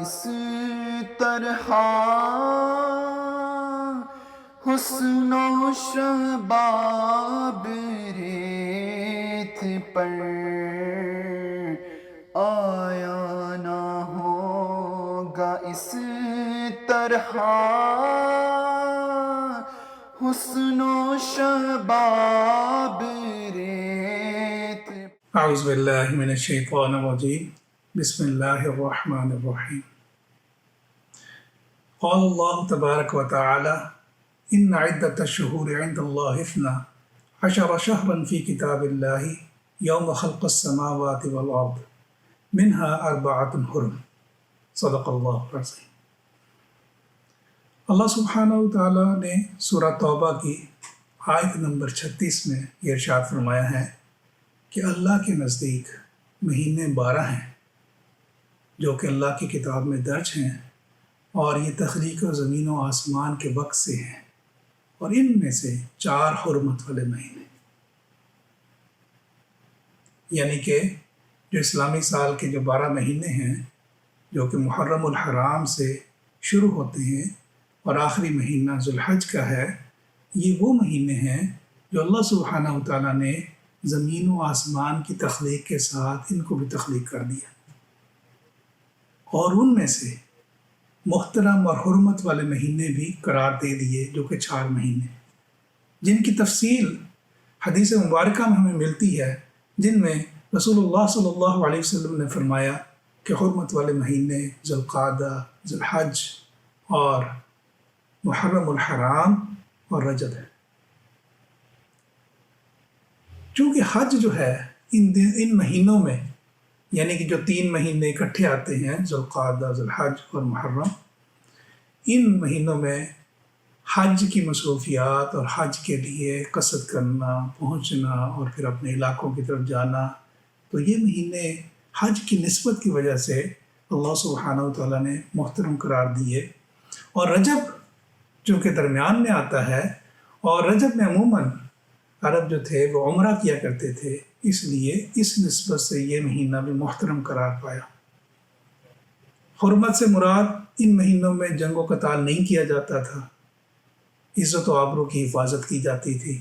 اس طرح حسن و شباب ریت پر آیا نہ ہوگا اس طرح حسن و شباب ریت. اعوذ باللہ من الشیطان الرجیم بسم اللہ الرحمن الرحیم. قال اللہ تبارک و تعالی ان عدت الشہور عند اللہ 12 شہرا فی کتاب اللہ یوم خلق السماوات والارض منها 4 حرم. صدق اللہ العظیم. اللہ سبحانہ و تعالی نے سورہ توبہ کی آیت نمبر 36 میں یہ ارشاد فرمایا ہے کہ اللہ کے نزدیک مہینے 12 ہیں جو کہ اللہ کی کتاب میں درج ہیں، اور یہ تخلیق و زمین و آسمان کے وقت سے ہیں، اور ان میں سے 4 حرمت والے مہینے، یعنی کہ جو اسلامی سال کے جو 12 مہینے ہیں جو کہ محرم الحرام سے شروع ہوتے ہیں اور آخری مہینہ ذوالحج کا ہے، یہ وہ مہینے ہیں جو اللہ سبحانہ و تعالیٰ نے زمین و آسمان کی تخلیق کے ساتھ ان کو بھی تخلیق کر دیا، اور ان میں سے محترم اور حرمت والے مہینے بھی قرار دے دیے جو کہ 4 مہینے، جن کی تفصیل حدیث مبارکہ میں ہمیں ملتی ہے، جن میں رسول اللہ صلی اللہ علیہ وسلم نے فرمایا کہ حرمت والے مہینے ذوالقعدہ، ذوالحج اور محرم الحرام اور رجب ہے. چونکہ حج جو ہے ان مہینوں میں، یعنی کہ جو 3 مہینے اکٹھے آتے ہیں ذوالقعدہ، ذوالحج اور محرم، ان مہینوں میں حج کی مصروفیات اور حج کے لیے قصد کرنا، پہنچنا اور پھر اپنے علاقوں کی طرف جانا، تو یہ مہینے حج کی نسبت کی وجہ سے اللہ سبحانہ و تعالیٰ نے محترم قرار دیے. اور رجب جو کہ درمیان میں آتا ہے، اور رجب میں عموماً عرب جو تھے وہ عمرہ کیا کرتے تھے، اس لیے اس نسبت سے یہ مہینہ بھی محترم قرار پایا. حرمت سے مراد ان مہینوں میں جنگ و قتال نہیں کیا جاتا تھا، عزت و آبرو کی حفاظت کی جاتی تھی،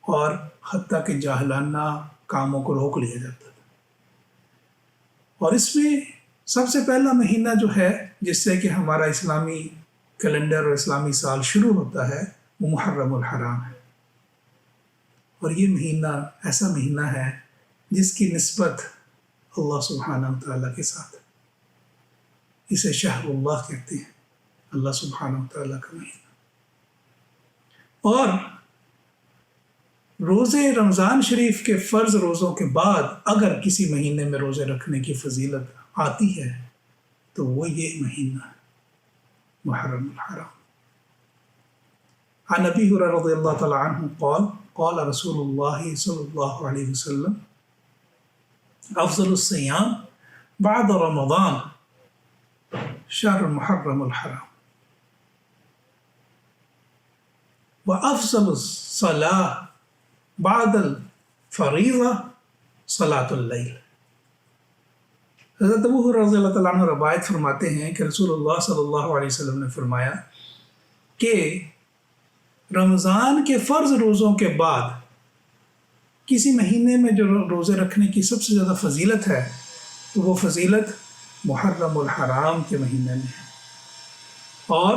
اور حتیٰ کہ جاہلانہ کاموں کو روک لیا جاتا تھا. اور اس میں سب سے پہلا مہینہ جو ہے جس سے کہ ہمارا اسلامی کیلنڈر اور اسلامی سال شروع ہوتا ہے، وہ محرم الحرام ہے. اور یہ مہینہ ایسا مہینہ ہے جس کی نسبت اللہ سبحانہ و تعالیٰ کے ساتھ، اسے شہر اللہ کہتے ہیں، اللہ سبحانہ و تعالیٰ کا مہینہ. اور روزے رمضان شریف کے فرض روزوں کے بعد اگر کسی مہینے میں روزے رکھنے کی فضیلت آتی ہے تو وہ یہ مہینہ ہے، محرم الحرام. عن ابی ہریرہ رضی اللہ تعالی عنہ قال قال رسول اللہ صلی اللہ علیہ وسلم افضل الصیام بعد رمضان شهر محرم الحرام وافضل الصلاة بعد الفریضہ صلاۃ اللیل. حضرت ابو ہریرہ رضی اللہ تعالیٰ عنہ روایت فرماتے ہیں کہ رسول اللہ صلی اللہ علیہ وسلم نے فرمایا کہ رمضان کے فرض روزوں کے بعد کسی مہینے میں جو روزے رکھنے کی سب سے زیادہ فضیلت ہے تو وہ فضیلت محرم الحرام کے مہینے میں ہے. اور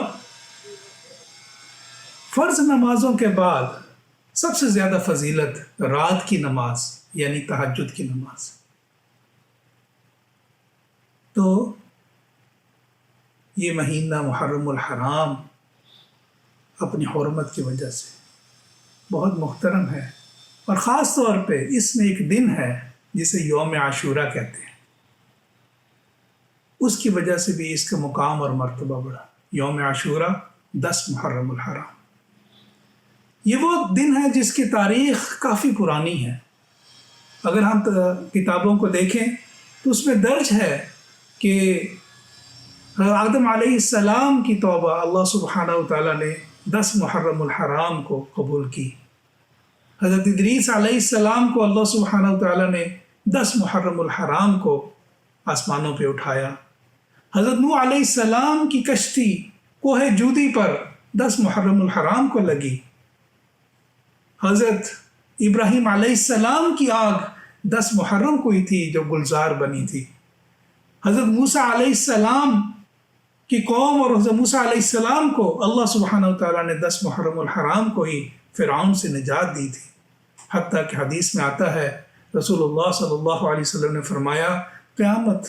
فرض نمازوں کے بعد سب سے زیادہ فضیلت رات کی نماز یعنی تہجد کی نماز. تو یہ مہینہ محرم الحرام اپنی حرمت کی وجہ سے بہت محترم ہے، اور خاص طور پہ اس میں ایک دن ہے جسے یوم عاشورہ کہتے ہیں، اس کی وجہ سے بھی اس کا مقام اور مرتبہ بڑھا. یوم عاشورہ 10 محرم الحرام، یہ وہ دن ہے جس کی تاریخ کافی پرانی ہے. اگر ہم کتابوں کو دیکھیں تو اس میں درج ہے کہ آدم علیہ السلام کی توبہ اللہ سبحانہ و تعالیٰ نے 10 محرم الحرام کو قبول کی. حضرت ادریس علیہ السلام کو اللہ سبحانہ و تعالیٰ نے 10 محرم الحرام کو آسمانوں پہ اٹھایا. حضرت نوح علیہ السلام کی کشتی کوہ جودی پر 10 محرم الحرام کو لگی، حضرت ابراہیم علیہ السلام کی آگ 10 محرم کو ہی تھی جو گلزار بنی تھی، حضرت موسیٰ علیہ السلام کی قوم اور حضرت موسیٰ علیہ السلام کو اللہ سبحانہ وتعالیٰ نے 10 محرم الحرام کو ہی فرعون سے نجات دی تھی، حتیٰ کہ حدیث میں آتا ہے رسول اللہ صلی اللہ علیہ وسلم نے فرمایا قیامت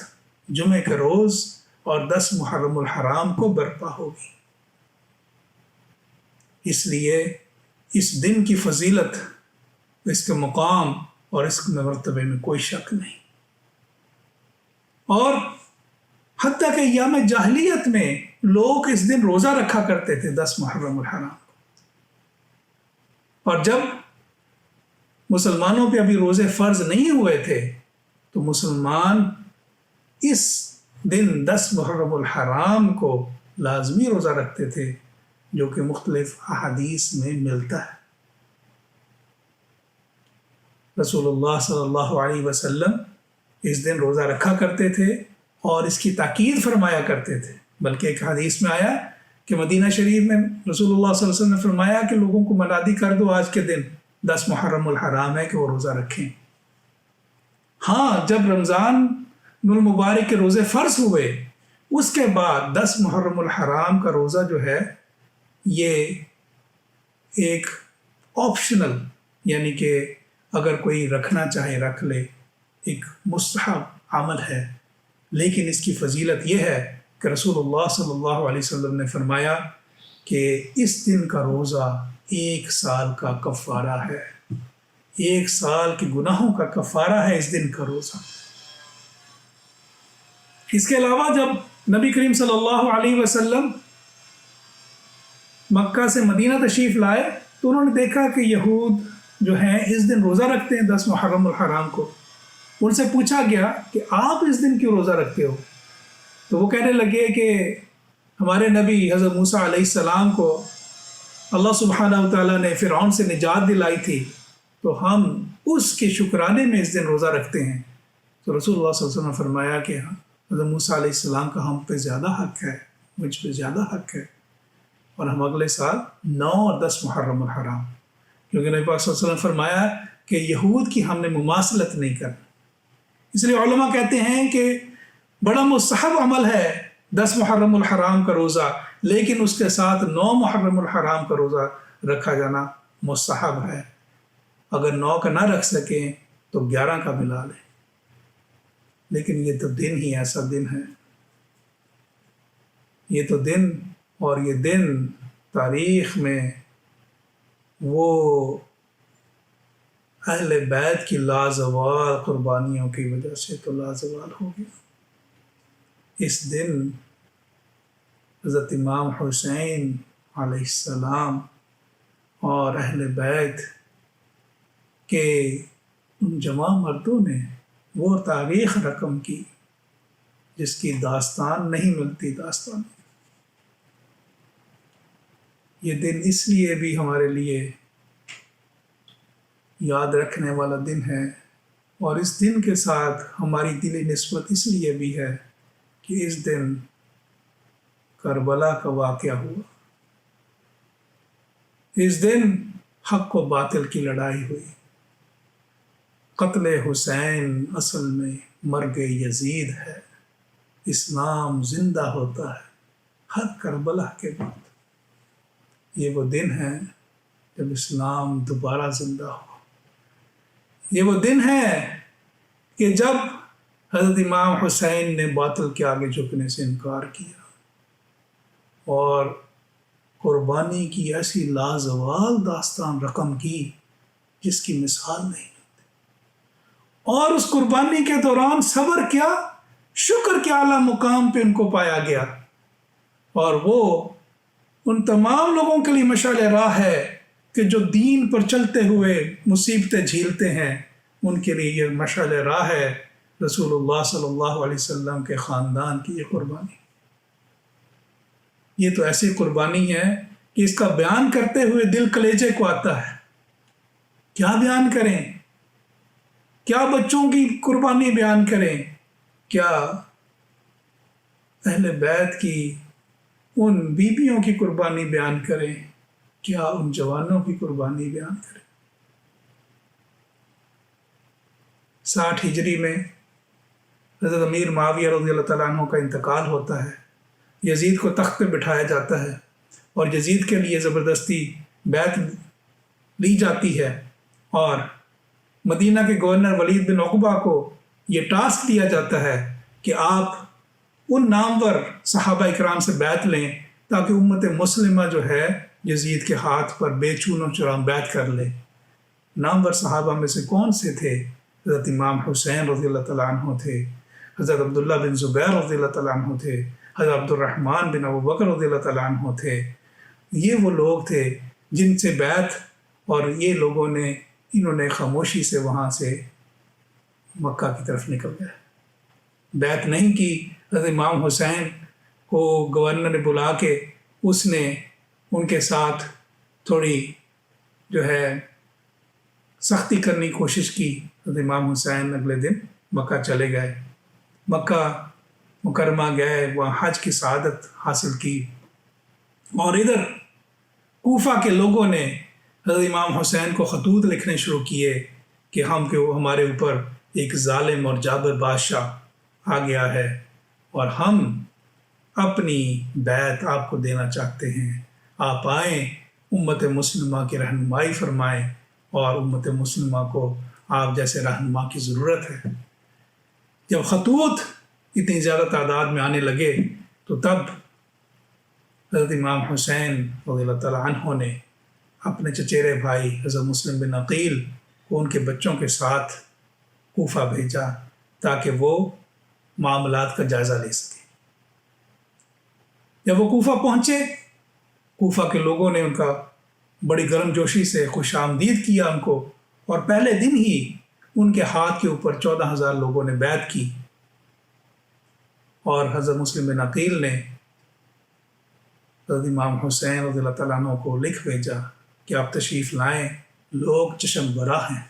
جمعے کے روز اور 10 محرم الحرام کو برپا ہوگی۔ اس لیے اس دن کی فضیلت، اس کے مقام اور اس کے مرتبے میں کوئی شک نہیں، اور حتیٰ کہ ایام جاہلیت میں لوگ اس دن روزہ رکھا کرتے تھے 10 محرم الحرام کو، اور جب مسلمانوں پہ ابھی روزے فرض نہیں ہوئے تھے تو مسلمان اس دن 10 محرم الحرام کو لازمی روزہ رکھتے تھے، جو کہ مختلف احادیث میں ملتا ہے۔ رسول اللہ صلی اللہ علیہ وسلم اس دن روزہ رکھا کرتے تھے اور اس کی تاکید فرمایا کرتے تھے، بلکہ ایک حدیث میں آیا کہ مدینہ شریف میں رسول اللہ صلی اللہ علیہ وسلم نے فرمایا کہ لوگوں کو منادی کر دو آج کے دن 10 محرم الحرام ہے کہ وہ روزہ رکھیں۔ ہاں، جب رمضان المبارک کے روزے فرض ہوئے اس کے بعد 10 محرم الحرام کا روزہ جو ہے یہ ایک آپشنل، یعنی کہ اگر کوئی رکھنا چاہے رکھ لے، ایک مستحب عمل ہے، لیکن اس کی فضیلت یہ ہے کہ رسول اللہ صلی اللہ علیہ وسلم نے فرمایا کہ اس دن کا روزہ 1 سال کا کفارہ ہے، 1 سال کے گناہوں کا کفارہ ہے اس دن کا روزہ۔ اس کے علاوہ جب نبی کریم صلی اللہ علیہ وسلم مکہ سے مدینہ تشریف لائے تو انہوں نے دیکھا کہ یہود جو ہیں اس دن روزہ رکھتے ہیں 10 محرم الحرام کو۔ ان سے پوچھا گیا کہ آپ اس دن کیوں روزہ رکھتے ہو؟ تو وہ کہنے لگے کہ ہمارے نبی حضرت موسیٰ علیہ السلام کو اللہ سبحانہ وتعالیٰ نے فرعون سے نجات دلائی تھی، تو ہم اس کے شکرانے میں اس دن روزہ رکھتے ہیں۔ تو رسول اللہ صلی اللہ علیہ وسلم نے فرمایا کہ حضرت موسیٰ علیہ السلام کا ہم پہ زیادہ حق ہے، مجھ پہ زیادہ حق ہے، اور ہم اگلے سال 9 اور 10 محرم الحرام، کیونکہ نبی پاک صلی اللہ علیہ وسلم نے فرمایا کہ یہود کی ہم نے مماثلت نہیں کرنی۔ اس لیے علماء کہتے ہیں کہ بڑا مستحب عمل ہے 10 محرم الحرام کا روزہ، لیکن اس کے ساتھ 9 محرم الحرام کا روزہ رکھا جانا مستحب ہے۔ اگر 9 کا نہ رکھ سکیں تو 11 کا ملا لیں، لیکن یہ تو دن ہی ایسا دن ہے، یہ تو دن، اور یہ دن تاریخ میں وہ اہل بیت کی لازوال قربانیوں کی وجہ سے تو لازوال ہو گیا۔ اس دن حضرت امام حسین علیہ السلام اور اہل بیت کے ان جمع مردوں نے وہ تاریخ رقم کی جس کی داستان نہیں ملتی داستان۔ یہ دن اس لیے بھی ہمارے لیے یاد رکھنے والا دن ہے، اور اس دن کے ساتھ ہماری دلی نسبت اس لیے بھی ہے کہ اس دن کربلا کا واقعہ ہوا، اس دن حق و باطل کی لڑائی ہوئی، قتل حسین اصل میں مرگ یزید ہے، اسلام زندہ ہوتا ہے ہر کربلا کے بعد۔ یہ وہ دن ہے جب اسلام دوبارہ زندہ ہو، یہ وہ دن ہے کہ جب حضرت امام حسین نے باطل کے آگے جھکنے سے انکار کیا اور قربانی کی ایسی لازوال داستان رقم کی جس کی مثال نہیں، اور اس قربانی کے دوران صبر کیا، شکر کے اعلیٰ مقام پہ ان کو پایا گیا، اور وہ ان تمام لوگوں کے لیے مشعل راہ ہے کہ جو دین پر چلتے ہوئے مصیبتیں جھیلتے ہیں، ان کے لیے یہ مشعل راہ ہے رسول اللہ صلی اللہ علیہ وسلم کے خاندان کی یہ قربانی۔ یہ تو ایسی قربانی ہے کہ اس کا بیان کرتے ہوئے دل کلیجے کو آتا ہے۔ کیا بیان کریں؟ کیا بچوں کی قربانی بیان کریں؟ کیا اہل بیت کی ان بیویوں کی قربانی بیان کریں، کیا ان جوانوں کی قربانی بیان کریں۔ 60 ہجری میں حضرت امیر معاویہ رضی اللہ تعالیٰ عنہ کا انتقال ہوتا ہے، یزید کو تخت پہ بٹھایا جاتا ہے اور یزید کے لیے زبردستی بیعت لی جاتی ہے، اور مدینہ کے گورنر ولید بن عقبہ کو یہ ٹاسک دیا جاتا ہے کہ آپ ان نامور صحابہ اکرام سے بیعت لیں تاکہ امت مسلمہ جو ہے یزید کے ہاتھ پر بے چون و چرام بیعت کر لے۔ نامور صحابہ میں سے کون سے تھے؟ حضرت امام حسین رضی اللہ تعالیٰ عنہ تھے، حضرت عبداللہ بن زبیر رضی اللہ تعالیٰ عنہ تھے، حضرت عبد الرحمن بن ابو بکر رضی اللہ تعالیٰ عنہ تھے۔ یہ وہ لوگ تھے جن سے بیعت، اور یہ لوگوں نے انہوں نے خاموشی سے وہاں سے مکہ کی طرف نکل گئے، بیعت نہیں کی۔ حضرت امام حسین کو گورنر نے بلا کے اس نے ان کے ساتھ تھوڑی جو ہے سختی کرنے کی کوشش کی۔ حضرت امام حسین اگلے دن مکہ چلے گئے، مکہ مکرمہ گئے، وہاں حج کی سعادت حاصل کی، اور ادھر کوفہ کے لوگوں نے حضرت امام حسین کو خطوط لکھنے شروع کیے کہ ہمارے اوپر ایک ظالم اور جابر بادشاہ آ گیا ہے اور ہم اپنی بیعت آپ کو دینا چاہتے ہیں، آپ آئیں، امت مسلمہ کی رہنمائی فرمائیں، اور امت مسلمہ کو آپ جیسے رہنما کی ضرورت ہے۔ جب خطوط اتنی زیادہ تعداد میں آنے لگے تو تب حضرت امام حسین رضی اللہ تعالیٰ عنہ نے اپنے چچیرے بھائی حضرت مسلم بن عقیل کو ان کے بچوں کے ساتھ کوفہ بھیجا تاکہ وہ معاملات کا جائزہ لے سکے۔ جب وہ کوفہ پہنچے، کوفہ کے لوگوں نے ان کا بڑی گرم جوشی سے خوش آمدید کیا ان کو، اور پہلے دن ہی ان کے ہاتھ کے اوپر 14,000 لوگوں نے بیعت کی، اور حضرت مسلم بن عقیل نے حضرت امام حسین رضی اللہ تعالیٰ عنہ کو لکھ بھیجا کہ آپ تشریف لائیں، لوگ چشم برا ہیں۔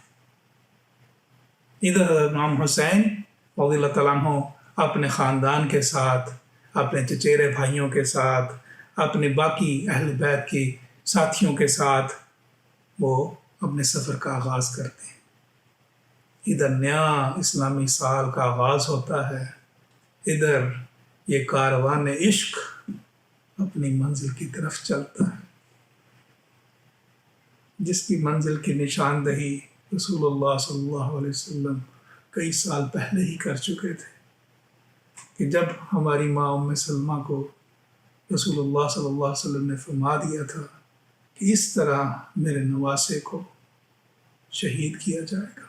ادھر حضرت امام حسین رضی اللہ تعالیٰ عنہ اپنے خاندان کے ساتھ، اپنے چچیرے بھائیوں کے ساتھ، اپنے باقی اہل بیت کی ساتھیوں کے ساتھ وہ اپنے سفر کا آغاز کرتے ہیں۔ ادھر نیا اسلامی سال کا آغاز ہوتا ہے، ادھر یہ کاروان عشق اپنی منزل کی طرف چلتا ہے، جس کی منزل کی نشاندہی رسول اللہ صلی اللہ علیہ وسلم کئی سال پہلے ہی کر چکے تھے کہ جب ہماری ماں ام سلمہ کو رسول اللہ صلی اللہ علیہ وسلم نے فرما دیا تھا کہ اس طرح میرے نواسے کو شہید کیا جائے گا،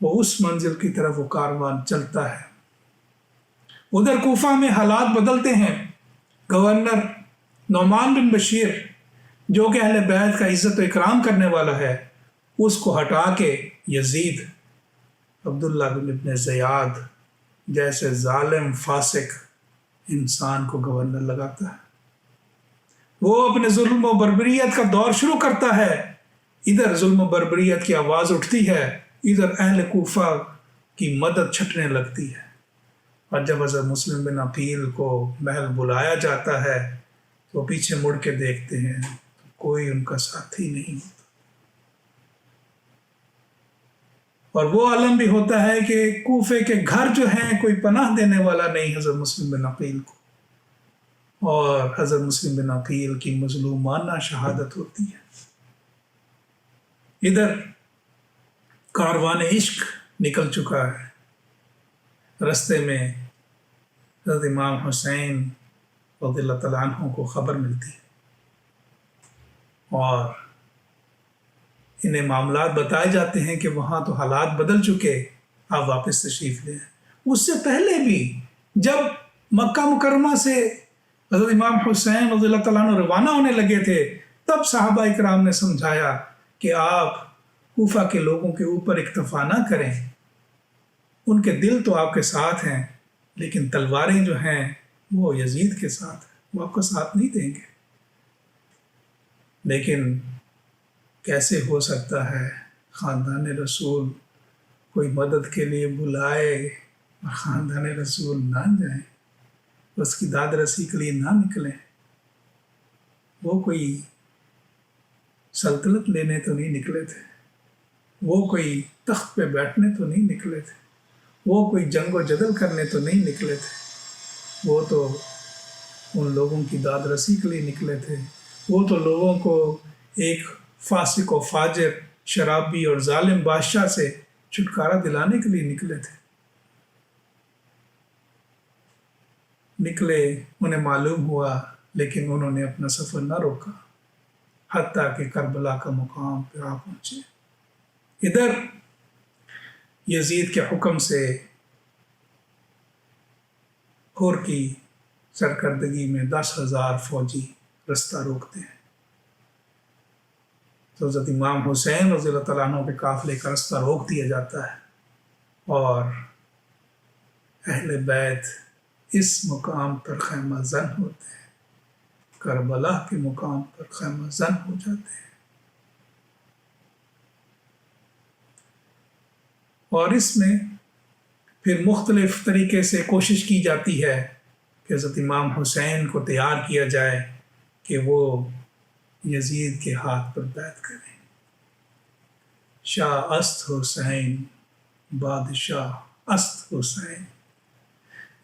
وہ اس منزل کی طرف وہ کاروان چلتا ہے۔ ادھر کوفہ میں حالات بدلتے ہیں۔ گورنر نعمان بن بشیر جو کہ اہل بیت کا عزت و اکرام کرنے والا ہے، اس کو ہٹا کے یزید عبداللہ بن ابن زیاد جیسے ظالم فاسق انسان کو گورنر لگاتا ہے۔ وہ اپنے ظلم و بربریت کا دور شروع کرتا ہے۔ ادھر ظلم و بربریت کی آواز اٹھتی ہے، ادھر اہل کوفہ کی مدد چھٹنے لگتی ہے، اور جب حضرت مسلم بن عقیل کو محل بلایا جاتا ہے تو پیچھے مڑ کے دیکھتے ہیں تو کوئی ان کا ساتھی نہیں ہوتا، اور وہ عالم بھی ہوتا ہے کہ کوفے کے گھر جو ہیں کوئی پناہ دینے والا نہیں حضرت مسلم بن عقیل کو، اور حضرت مسلم بن عقیل کی مظلومانہ شہادت ہوتی ہے۔ ادھر کاروان عشق نکل چکا ہے، رستے میں حضرت امام حسین رضی اللہ تعالیٰ عنہ کو خبر ملتی ہے اور انہیں معاملات بتائے جاتے ہیں کہ وہاں تو حالات بدل چکے، آپ واپس تشریف لیں۔ اس سے پہلے بھی جب مکہ مکرمہ سے حضرت امام حسین رضی اللہ تعالیٰ عنہ روانہ ہونے لگے تھے، تب صحابہ اکرام نے سمجھایا کہ آپ کوفہ کے لوگوں کے اوپر اکتفا نہ کریں، ان کے دل تو آپ کے ساتھ ہیں لیکن تلواریں جو ہیں وہ یزید کے ساتھ ہیں، وہ آپ کا ساتھ نہیں دیں گے۔ لیکن کیسے ہو سکتا ہے خاندان رسول کوئی مدد کے لیے بلائے اور خاندان رسول نہ جائیں، اس کی داد رسی کے لیے نہ نکلیں، وہ کوئی سلطنت لینے تو نہیں نکلے تھے، وہ کوئی تخت پہ بیٹھنے تو نہیں نکلے تھے، وہ کوئی جنگ و جدل کرنے تو نہیں نکلے تھے، وہ تو ان لوگوں کی داد رسی کے لیے نکلے تھے، وہ تو لوگوں کو ایک فاسق و فاجر، شرابی اور ظالم بادشاہ سے چھٹکارا دلانے کے لیے نکلے تھے۔ نکلے، انہیں معلوم ہوا، لیکن انہوں نے اپنا سفر نہ روکا حتیٰ کہ کربلا کا مقام پہ آ پہنچے۔ ادھر یزید کے حکم سے ہور کی سرکردگی میں 10,000 فوجی رستہ روکتے ہیں، تو حضرت امام حسین رضی اللہ تعالیٰ عنہ کے قافلے کا رستہ روک دیا جاتا ہے، اور اہل بیت اس مقام پر خیمہ زن ہوتے ہیں، کربلا کے مقام پر خیمہ زن ہو جاتے ہیں۔ اور اس میں پھر مختلف طریقے سے کوشش کی جاتی ہے کہ حضرت امام حسین کو تیار کیا جائے کہ وہ یزید کے ہاتھ پر بیعت کریں۔ شاہ است حسین، بادشاہ است حسین،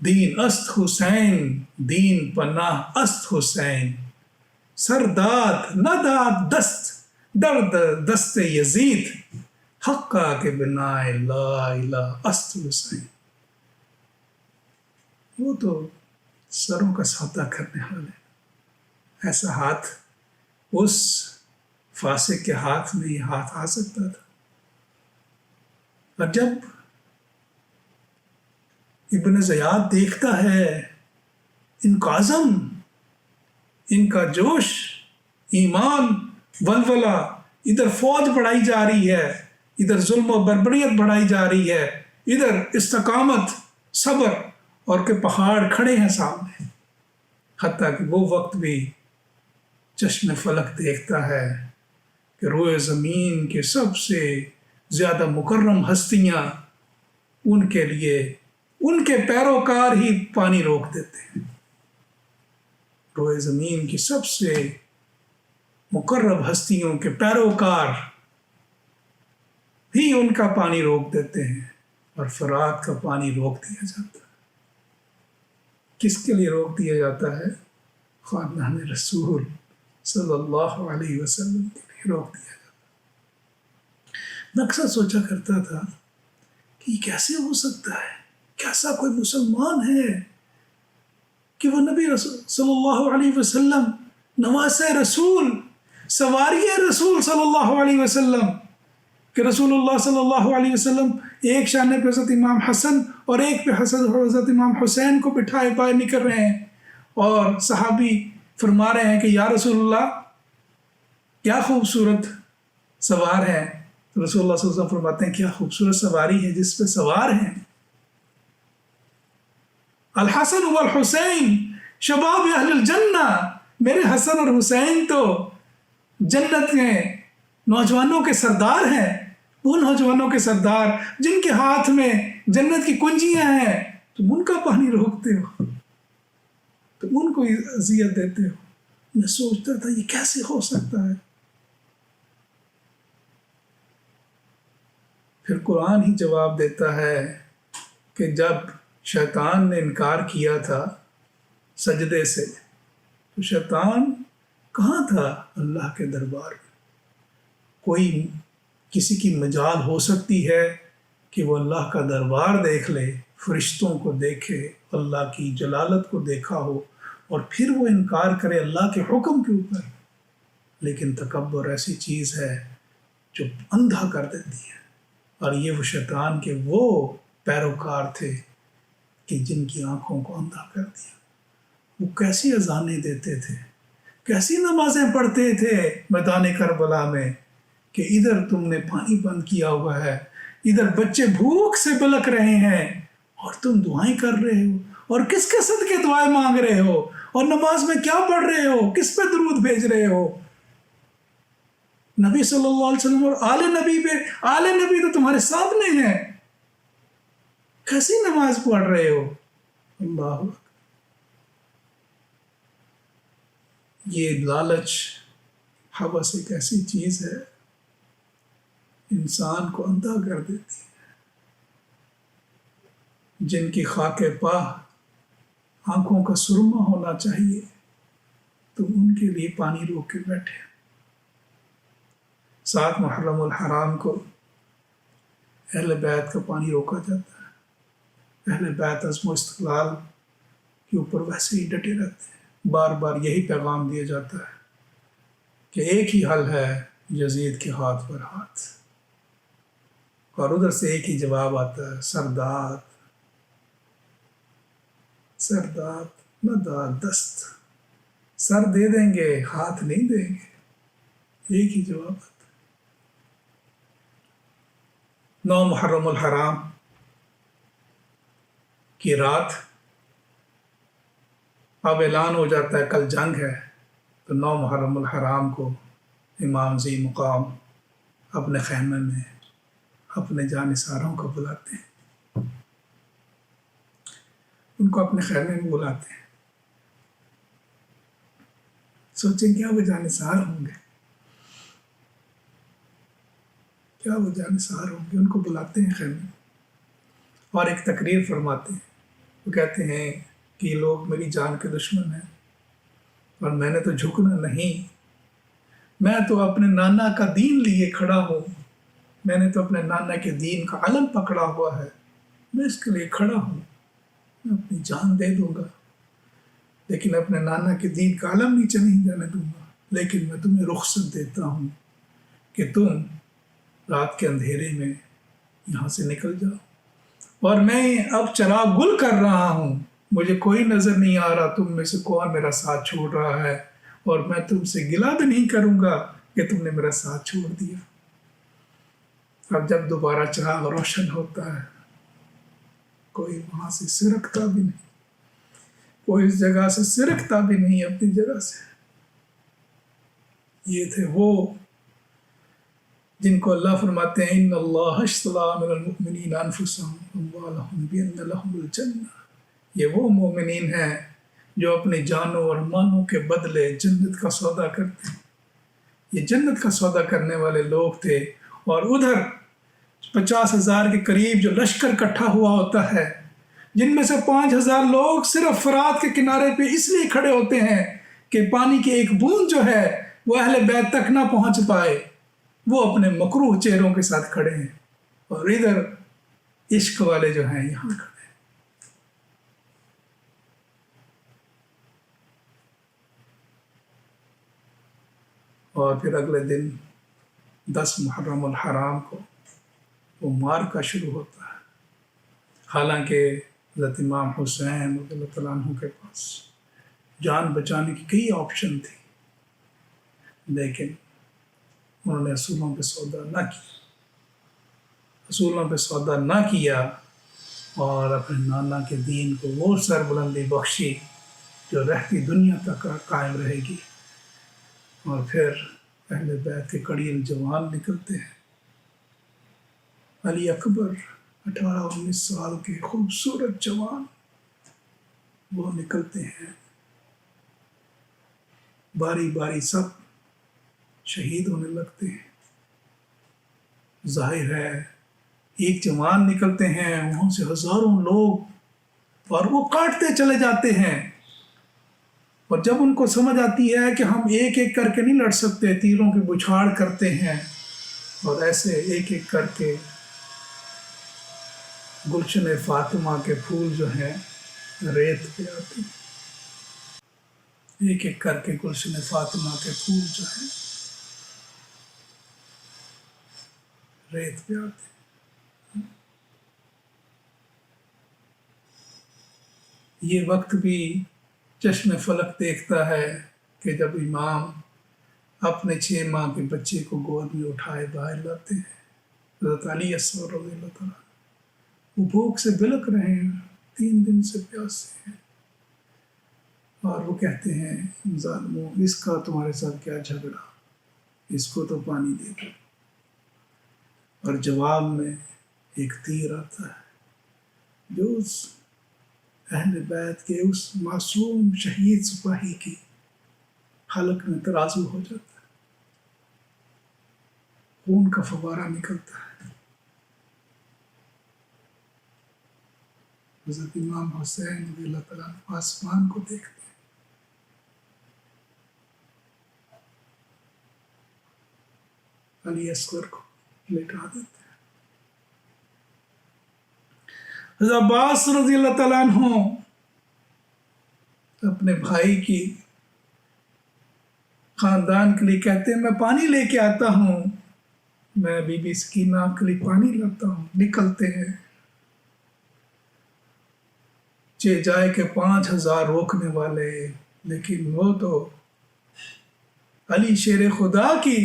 دین است حسین، دین پناہ است حسین، سرداد نہ داد دست درد دست یزید، حقا کے بنا لا الہ است حسین۔ وہ تو سروں کا سودا کرنے والے، ایسا ہاتھ اس فاسق کے ہاتھ میں یہ ہاتھ آ سکتا تھا؟ اور جب ابن زیاد دیکھتا ہے ان کا عزم، ان کا جوش، ایمان، ولولہ، ادھر فوج بڑھائی جا رہی ہے، ادھر ظلم و بربریت بڑھائی جا رہی ہے، ادھر استقامت، صبر، اور کہ پہاڑ کھڑے ہیں سامنے، حتیٰ کہ وہ وقت بھی چشم فلک دیکھتا ہے کہ روئے زمین کے سب سے زیادہ مکرم ہستیاں، ان کے لیے ان کے پیروکار ہی پانی روک دیتے ہیں۔ روئے زمین کی سب سے مقرب ہستیوں کے پیروکار بھی ان کا پانی روک دیتے ہیں، اور فرات کا پانی روک دیا جاتا ہے۔ کس کے لیے روک دیا جاتا ہے؟ خاندان رسول صلی اللہ علیہ وسلم کے لیے روک دیا جاتا ہے۔ میں اکثر سوچا کرتا تھا کہ یہ کیسے ہو سکتا ہے؟ کیسا کوئی مسلمان ہے کہ وہ نبی رسول صلی اللہ علیہ وسلم، نواس رسول، سواری رسول صلی اللہ علیہ وسلم، کہ رسول اللہ صلی اللہ علیہ وسلم ایک شانے پہ حضرت امام حسن اور ایک پہ حضرت امام حسین کو بٹھائے پائے نکل رہے ہیں، اور صحابی فرما رہے ہیں کہ یا رسول اللہ کیا خوبصورت سوار ہے۔ تو رسول اللہ صلی اللہ علیہ وسلم فرماتے ہیں کیا خوبصورت سواری ہے جس پہ سوار ہیں۔ الحسن والحسین شباب اہل الجنہ، میرے حسن اور حسین تو جنت کے نوجوانوں کے سردار ہیں، وہ نوجوانوں کے سردار جن کے ہاتھ میں جنت کی کنجیاں ہیں، تم ان کا پانی روکتے ہو، تم ان کو اذیت دیتے ہو۔ میں سوچتا تھا یہ کیسے ہو سکتا ہے؟ پھر قرآن ہی جواب دیتا ہے کہ جب شیطان نے انکار کیا تھا سجدے سے، تو شیطان کہاں تھا؟ اللہ کے دربار میں۔ کوئی کسی کی مجال ہو سکتی ہے کہ وہ اللہ کا دربار دیکھ لے، فرشتوں کو دیکھے، اللہ کی جلالت کو دیکھا ہو، اور پھر وہ انکار کرے اللہ کے حکم کے اوپر؟ لیکن تکبر ایسی چیز ہے جو اندھا کر دیتی ہے، اور یہ وہ شیطان کے وہ پیروکار تھے کہ جن کی آنکھوں کو اندھا کر دیا۔ وہ کیسی اذانیں دیتے تھے، کیسی نمازیں پڑھتے تھے میدان کربلا میں، کہ ادھر تم نے پانی بند کیا ہوا ہے، ادھر بچے بھوک سے بلک رہے ہیں، اور تم دعائیں کر رہے ہو، اور کس کے صدقے دعائیں مانگ رہے ہو، اور نماز میں کیا پڑھ رہے ہو، کس پہ درود بھیج رہے ہو؟ نبی صلی اللہ علیہ وسلم اور آل نبی پہ۔ آل نبی تو تمہارے سامنے ہیں، کیسی نماز پڑھ رہے ہو؟ اللہ اکبر۔ یہ لالچ ہوس ایک ایسی چیز ہے انسان کو اندھا کر دیتی ہے۔ جن کی خاک پاہ آنکھوں کا سرما ہونا چاہیے تو ان کے لیے پانی روک کے بیٹھے۔ 7 محرم الحرام کو اہل بیت کا پانی روکا جاتا ہے۔ اہل بیت عزم و استقلال کے اوپر ویسے ہی ڈٹے رہتے ہیں۔ بار بار یہی پیغام دیا جاتا ہے کہ ایک ہی حل ہے، یزید کے ہاتھ پر ہاتھ، اور ادھر سے ایک ہی جواب آتا ہے، سرداد سرداد نہ داد دست، سر دے دیں گے ہاتھ نہیں دیں گے، ایک ہی جواب آتا ہے۔ 9 محرم الحرام کی رات اب اعلان ہو جاتا ہے کل جنگ ہے، تو 9 محرم الحرام کو امام ذی مقام اپنے خیمے میں اپنے جانثاروں کو بلاتے ہیں، ان کو اپنے خیمے میں بلاتے ہیں۔ سوچیں کیا وہ جانثار ہوں گے، کیا وہ جانثار ہوں گے، ان کو بلاتے ہیں خیمے میں اور ایک تقریر فرماتے ہیں۔ وہ کہتے ہیں کہ یہ لوگ میری جان کے دشمن ہیں اور میں نے تو جھکنا نہیں، میں تو اپنے نانا کا دین لیے کھڑا ہوں، میں نے تو اپنے نانا کے دین کا علم پکڑا ہوا ہے، میں اس کے لیے کھڑا ہوں، میں اپنی جان دے دوں گا لیکن اپنے نانا کے دین کا علم نیچے نہیں جانے دوں گا۔ لیکن میں تمہیں رخصت دیتا ہوں کہ تم رات کے اندھیرے میں یہاں سے نکل جاؤ، اور میں اب چراغ گل کر رہا ہوں، مجھے کوئی نظر نہیں آ رہا تم میں سے کون میرا ساتھ چھوڑ رہا ہے، اور میں تم سے گلہ بھی نہیں کروں گا کہ تم نے میرا ساتھ چھوڑ دیا۔ اب جب دوبارہ چراغ روشن ہوتا ہے، کوئی وہاں سے سرکتا بھی نہیں، کوئی اس جگہ سے سرکتا بھی نہیں اپنی جگہ سے۔ یہ تھے وہ جن کو اللہ فرماتے ہیں ان اللہ اشتری من المؤمنین انفسهم واموالهم بان لهم الجنہ۔ یہ وہ مومنین ہیں جو اپنی جانوں اور مالوں کے بدلے جنت کا سودا کرتے ہیں۔ یہ جنت کا سودا کرنے والے لوگ تھے، اور ادھر 50,000 کے قریب جو لشکر اکٹھا ہوا ہوتا ہے، جن میں سے 5,000 لوگ صرف فرات کے کنارے پہ اس لیے کھڑے ہوتے ہیں کہ پانی کی ایک بوند جو ہے وہ اہل بیت تک نہ پہنچ پائے، وہ اپنے مکروہ چہروں کے ساتھ کھڑے ہیں، اور ادھر عشق والے جو ہیں یہاں کھڑے ہیں۔ اور پھر اگلے دن 10 محرم الحرام کو وہ معرکہ شروع ہوتا ہے۔ حالانکہ حضرت امام حسین رضی اللہ تعالیٰ عنہ کے پاس جان بچانے کی کئی آپشن تھی، لیکن انہوں نے اصولوں پہ سودا نہ کیا، اصولوں پہ سودا نہ کیا، اور اپنے نانا کے دین کو وہ سربلندی بخشی جو رہتی دنیا تک قائم رہے گی۔ اور پھر اہل بیت کے کڑیل جوان نکلتے ہیں، علی اکبر 18-19 سال کے خوبصورت جوان وہ نکلتے ہیں، باری باری سب شہید ہونے لگتے ہیں۔ ظاہر ہے ایک جوان نکلتے ہیں، وہاں سے ہزاروں لوگ، اور وہ کاٹتے چلے جاتے ہیں، اور جب ان کو سمجھ آتی ہے کہ ہم ایک ایک کر کے نہیں لڑ سکتے، تیروں کی بچھاڑ کرتے ہیں، اور ایسے ایک ایک کر کے گلشن فاطمہ کے پھول جو ہیں ریت پہ آتے ہیں، ایک ایک کر کے گلشن فاطمہ کے پھول جو ہیں ریت پہ آتے ہیں۔ یہ وقت بھی چشم فلک دیکھتا ہے کہ جب امام اپنے 6 ماہ کے بچے کو گود میں اٹھائے باہر لاتے ہیں۔ حضرت علی اصغر رضی اللہ تعالیٰ وہ بھوک سے بلک رہے ہیں، 3 دن سے پیاسے ہیں، اور وہ کہتے ہیں ظالموں اس کا تمہارے ساتھ کیا جھگڑا، اس کو تو پانی دے دو، اور جواب میں ایک تیر آتا ہے جو اس اہل بیت کے اس معصوم شہید سپاہی کی حلق میں ترازو ہو جاتا ہے، خون کا فوارہ نکلتا ہے۔ حضرت امام حسین رضی اللہ تعالیٰ عنہ آسمان کو دیکھتے ہیں، علی اصغر کو لٹا دیتے ہیں۔ حضرت عباس رضی اللہ تعالیٰ عنہ اپنے بھائی کی خاندان کے لیے کہتے ہیں میں پانی لے کے آتا ہوں، میں بی بی سکینہ آپ کے لیے پانی لاتا ہوں۔ نکلتے ہیں، جائے کہ 5000 روکنے والے، لیکن وہ تو علی شیر خدا کی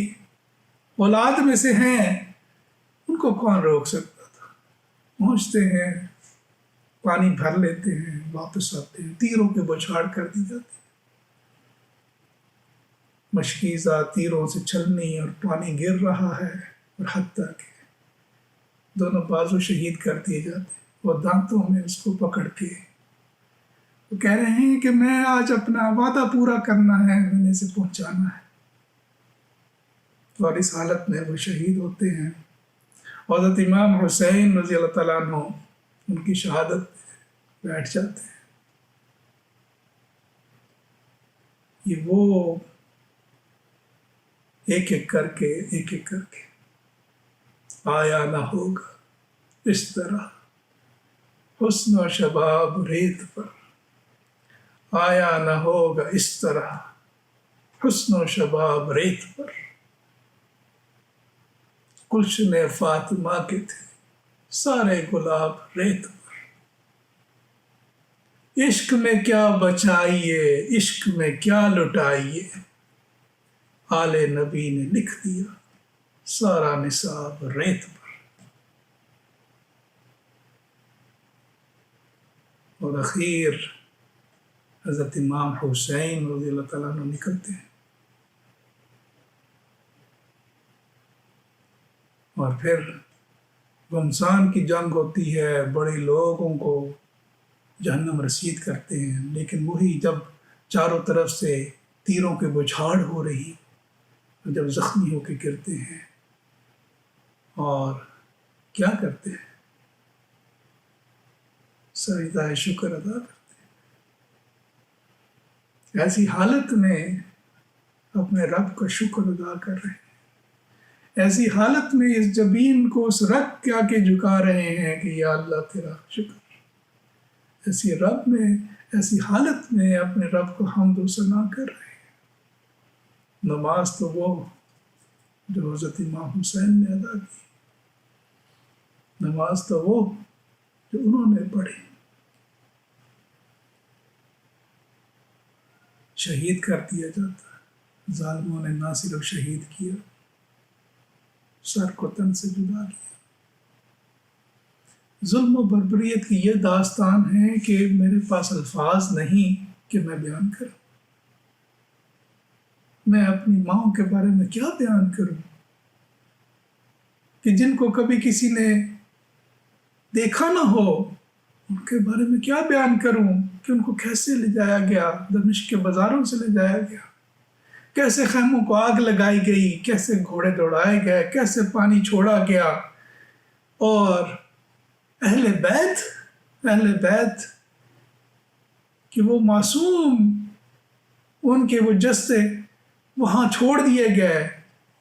اولاد میں سے ہیں، ان کو کون روک سکتا تھا۔ پہنچتے ہیں، پانی بھر لیتے ہیں، واپس آتے ہیں، تیروں کے بوچھاڑ کر دی جاتی ہے، مشکیزہ تیروں سے چھلنی اور پانی گر رہا ہے، اور حتیٰ کہ دونوں بازو شہید کر دیے جاتے ہیں۔ وہ دانتوں میں اس کو پکڑ کے وہ کہہ رہے ہیں کہ میں آج اپنا وعدہ پورا کرنا ہے، میں نے اسے پہنچانا ہے، اور اس حالت میں وہ شہید ہوتے ہیں۔ حضرت امام حسین رضی اللہ تعالیٰ عنہ ان کی شہادت پہ بیٹھ جاتے ہیں۔ یہ وہ ایک ایک کر کے آیا نہ ہوگا اس طرح حسن و شباب ریت پر، آیا نہ ہوگا اس طرح حسن و شباب ریت پر، گلشن فاطمہ کے تھے سارے گلاب ریت پر، عشق میں کیا بچائیے عشق میں کیا لٹائیے، آل نبی نے لکھ دیا سارا نصاب ریت پر۔ اور اخیر حضرت امام حسین رضی اللہ تعالیٰ عنہ نکلتے ہیں، اور پھر گمسان کی جنگ ہوتی ہے، بڑے لوگوں کو جہنم رسید کرتے ہیں، لیکن وہی جب چاروں طرف سے تیروں کے بچھاڑ ہو رہی، جب زخمی ہو کے گرتے ہیں، اور کیا کرتے ہیں؟ سجدہ شکر ادا کرتے ہیں، ایسی حالت میں اپنے رب کا شکر ادا کر رہے ہیں، ایسی حالت میں اس جبین کو اس رب کے آگے جھکا رہے ہیں کہ یا اللہ تیرا شکر، ایسی حالت میں اپنے رب کو حمد و ثنا کر رہے ہیں۔ نماز تو وہ جو حضرت امام حسین نے ادا کی، نماز تو وہ جو انہوں نے پڑھی، شہید کر دیا جاتا ہے، ظالموں نے نہ صرف شہید کیا، سر کو تن سے جدا کیا۔ ظلم و بربریت کی یہ داستان ہے کہ میرے پاس الفاظ نہیں کہ میں بیان کروں، میں اپنی ماں کے بارے میں کیا بیان کروں کہ جن کو کبھی کسی نے دیکھا نہ ہو، ان کے بارے میں کیا بیان کروں کہ ان کو کیسے لے جایا گیا، دمشق کے بازاروں سے لے جایا گیا، کیسے خیموں کو آگ لگائی گئی، کیسے گھوڑے دوڑائے گئے، کیسے پانی چھوڑا گیا، اور اہل بیت کہ وہ معصوم، ان کے وہ جسے وہاں چھوڑ دیے گئے،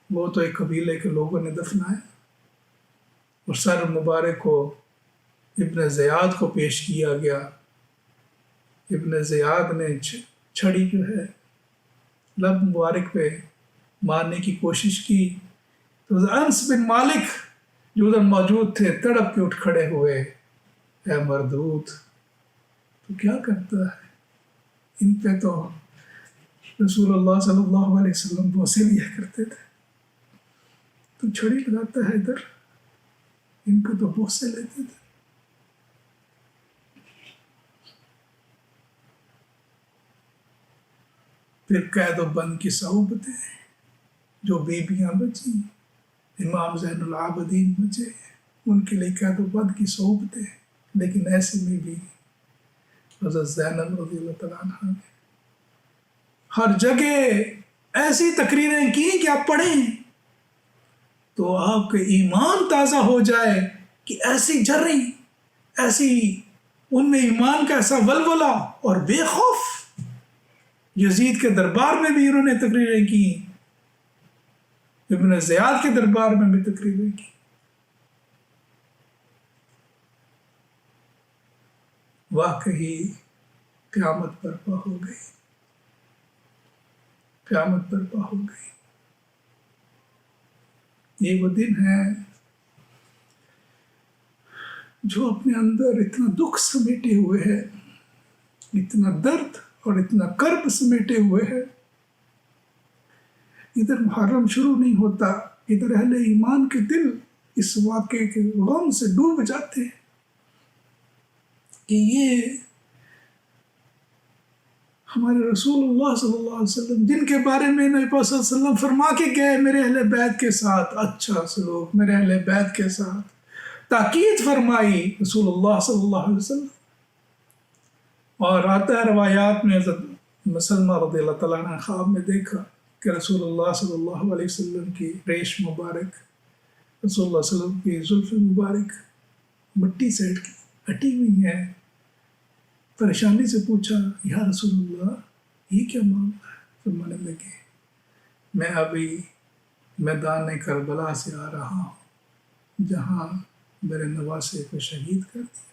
وہ تو ایک قبیلے کے لوگوں نے دفنایا، اور سر مبارک کو ابن زیاد کو پیش کیا گیا۔ ابن زیاد نے چھڑی جو ہے لب مبارک پہ مارنے کی کوشش کی، تو انس بن مالک جو ادھر موجود تھے تڑپ کے اٹھ کھڑے ہوئے، اے مردود تو کیا کرتا ہے، ان پہ تو رسول اللہ صلی اللہ علیہ وسلم بوسے لیا کرتے تھے، تو چھڑی لگاتا ہے ادھر، ان کو تو بوسے لیتے تھے۔ پھر قید و بند کی صحبتیں، جو بیویاں بچیں، امام زین العابدین بچے، ان کے لیے قید و بند کی صحبتیں، لیکن ایسے میں بھی حضرت زینب رضی اللہ تعالیٰ عنہ نے ہر جگہ ایسی تقریریں کی کہ آپ پڑھیں تو آپ کے ایمان تازہ ہو جائے، کہ ایسی جریں، ایسی ان میں ایمان کا ایسا ولولہ اور بے خوف۔ یزید کے دربار میں بھی انہوں نے تقریریں کی، ابن زیاد کے دربار میں بھی تقریریں کی۔ واقعی قیامت برپا ہو گئی، قیامت برپا ہو گئی۔ یہ وہ دن ہے جو اپنے اندر اتنا دکھ سمیٹے ہوئے ہے، اتنا درد اور اتنا کرب سمیٹے ہوئے ہے۔ ادھر محرم شروع نہیں ہوتا، ادھر اہل ایمان کے دل اس واقعے کے غم سے ڈوب جاتے ہیں کہ یہ ہمارے رسول اللہ صلی اللہ علیہ وسلم، جن کے بارے میں نبی پاک صلی اللہ علیہ وسلم فرما کے گئے میرے اہل بیت کے ساتھ اچھا سلوک، میرے اہل بیت کے ساتھ تاکید فرمائی رسول اللہ صلی اللہ علیہ وسلم۔ اور آتا ہے روایات میں حضرت مسلمہ رضی اللہ تعالیٰ عنہ خواب میں دیکھا کہ رسول اللہ صلی اللہ علیہ وسلم کی ریش مبارک، رسول اللہ صلی اللہ علیہ وسلم کی زلف مبارک مٹی سے ہٹی ہوئی ہے۔ پریشانی سے پوچھا یا رسول اللہ یہ کیا معاملہ ہے؟ فرمانے لگے میں ابھی میدان کربلا سے آ رہا ہوں جہاں میرے نواسے کو شہید کر دیا۔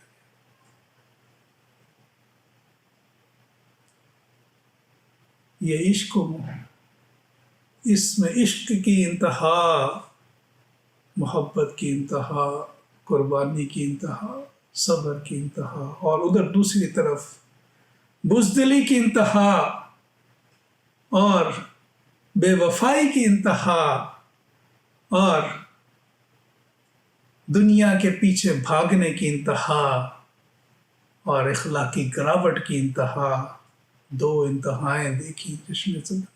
یہ عشق و اس میں عشق کی انتہا، محبت کی انتہا، قربانی کی انتہا، صبر کی انتہا، اور ادھر دوسری طرف بزدلی کی انتہا اور بے وفائی کی انتہا اور دنیا کے پیچھے بھاگنے کی انتہا اور اخلاقی گراوٹ کی انتہا۔ دو انتہائیں دیکھی چشم فلک،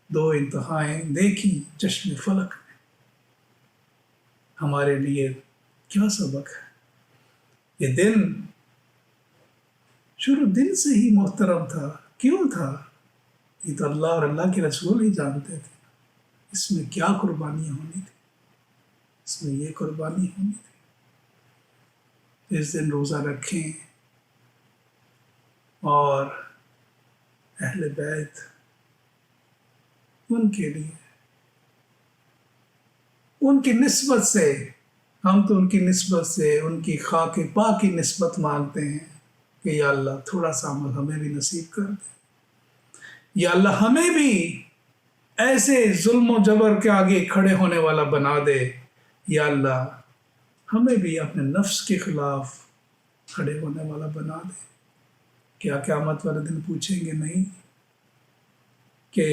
دو انتہائیں دیکھی چشم فلک میں۔ ہمارے لیے کیا سبق ہے؟ یہ دن شروع دن سے ہی محترم تھا۔ کیوں تھا؟ یہ تو اللہ اور اللہ کے رسول ہی جانتے تھے اس میں کیا قربانیاں ہونی تھی، اس میں یہ قربانی ہونی تھی۔ اس دن روزہ رکھیں اور اہل بیت ان کے لیے، ان کی نسبت سے، ہم تو ان کی نسبت سے، ان کی خاک پاک کی نسبت مانگتے ہیں کہ یا اللہ تھوڑا سا عمل ہمیں بھی نصیب کر دے، یا اللہ ہمیں بھی ایسے ظلم و جبر کے آگے کھڑے ہونے والا بنا دے، یا اللہ ہمیں بھی اپنے نفس کے خلاف کھڑے ہونے والا بنا دے۔ کیا قیامت والے دن پوچھیں گے نہیں کہ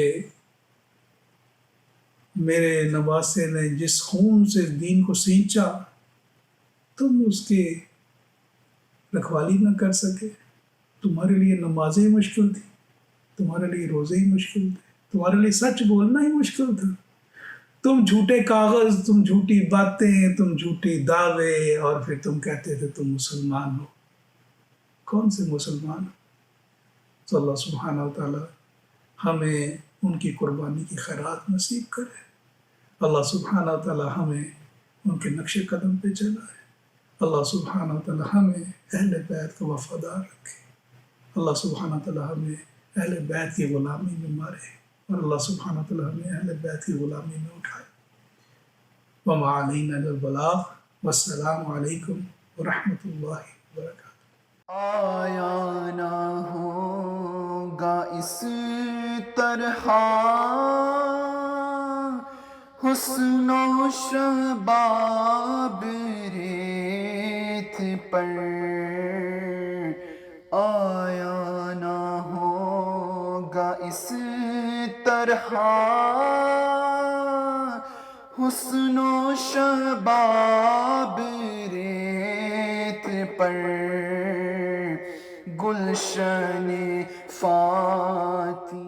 میرے نواسے نے جس خون سے دین کو سینچا تم اس کی رکھوالی نہ کر سکے؟ تمہارے لیے نمازیں ہی مشکل تھی، تمہارے لیے روزے ہی مشکل تھے، تمہارے لیے سچ بولنا ہی مشکل تھا، تم جھوٹے کاغذ، تم جھوٹی باتیں، تم جھوٹی دعوے، اور پھر تم کہتے تھے تم مسلمان ہو۔ کون سے مسلمان؟ تو اللہ سبحانہ و تعالی ہمیں ان کی قربانی کی خیرات نصیب کرے، اللہ سبحانہ و تعالی ہمیں ان کے نقش قدم پہ چلائے، اللہ سبحانہ و تعالی ہمیں اہل بیت کو وفادار رکھے، اللہ سبحانہ و تعالی ہمیں اہل بیت کی غلامی میں مارے، اور اللہ سبحانہ و تعالی ہمیں اہل بیت کی غلامی میں اٹھائے۔ وما علینا الا البلاغ، والسلام علیکم ورحمۃ اللہ وبرکاتہ۔ آیا نہ ہوگا اس طرح حسن و شباب ریت پر، آیا نہ ہوگا اس طرح حسن و شباب ریت پر، گلشن فاتح